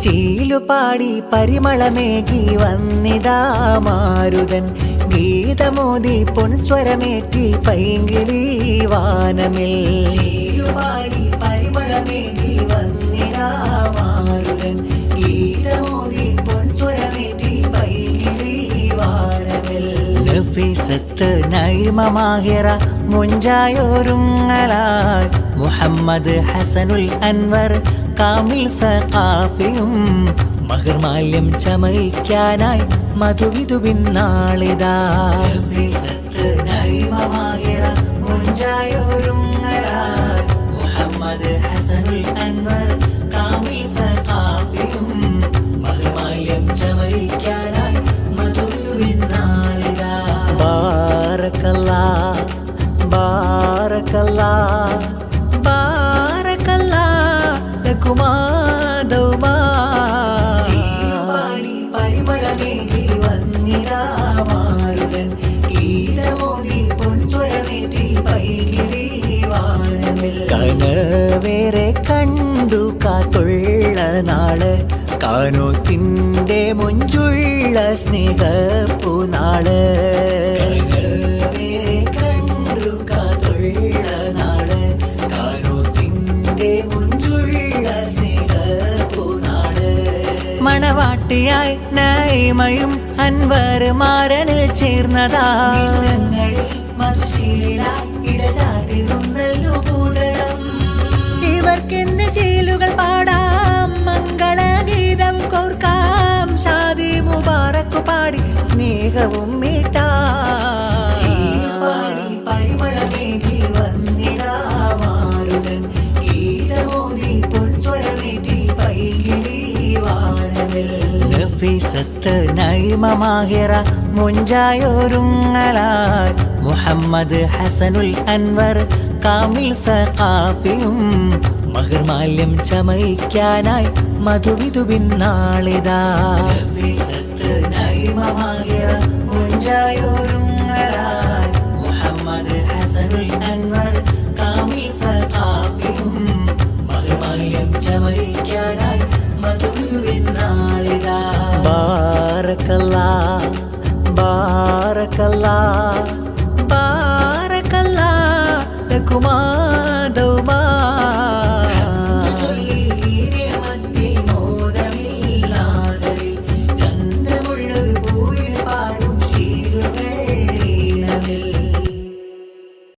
ചീലുപാടി പരിമളമേകി വന്നിതാ മാരുതൻ, ഗീതമോദി പൊൻസ്വരമേറ്റി പൈങ്കിളി വാനമിൽ. ചീലുപാടി പരിമളമേകി വന്നിതാ മാരുതൻ, ഗീതമോദി പൊൻസ്വരമേറ്റി പൈങ്കിളി വാനമിൽ. നഫീസത്ത് നൈമമാഹിറ മുഞ്ചായോരുങ്ങളായി മുഹമ്മദ് ഹസനുൽ അൻവർ കാമിൽ സഖാഫിയും മഹർമാല്യം ചമയിക്കാനായി മധുവിധു പിന്നാളിതാ. മുഹമ്മദ് ഹസനുൽ അൻവർ കാമിൽ സഖാഫിയും മഹർമാല്യം ചമയിക്കാനായി മധുവിധു പിന്നാളിതാ. ബാറക്കല്ലാ ബാറക്കല്ലാ ബാറക്കല്ലാ കുമാദൗമാ. ചീലുപാടി പരിമളമേകി വന്നിതാ മാരുതൻ, ഗീതമോദി പൊൻസ്വരമേറ്റി പൈകിളി വാനമിൽ. കനവേറെ കണ്ടു കാത്തുള്ള നാള്, കാനോത്തിന്റെ മുഞ്ചുള്ള സ്നേഹപ്പൂനാള്. കനവേറെ കണ്ടു കാത്തുള്ള നാള്, കാനോത്തിന്റെ മണവാട്ടിയായി നൈമയും അൻവർ മാരനിൽ ചേർന്നതാ. ഇവർക്കെന്ന് ശീലുകൾ പാടാം, മംഗളഗീതം കോർക്കാം, ഷാദി മുബാറക്ക് പാടി സ്നേഹവും മീട്ടാം. പരിമളമേകി വന്നിതാ മാരുതൻ, ഗീതമോദി പൊൻസ്വരമേറ്റി പൈകിളി വാനമിൽ. നഫീസത്ത് നൈമമാഹിറ മുഞ്ചായോരുങ്ങളായി മുഹമ്മദ് ഹസനുൽ അൻവർ കാമിൽ സഖാഫിയും മഹർമാല്യം ചമയിക്കാനായി മധുവിധു പിന്നാളിതാ. നഫീസത്ത് നൈമമാഹിറ മുഞ്ചായോരുങ്ങളായി മുഹമ്മദ് ഹസനുൽ അൻവർ കാമിൽ സഖാഫിയും മഹർമാല്യം ചമയിക്കാനായി മധുവിധു പിന്നാളിതാ. ബാറക്കല്ലാ ബാറക്കല്ലാ ബാറക്കല്ലാ കുമാ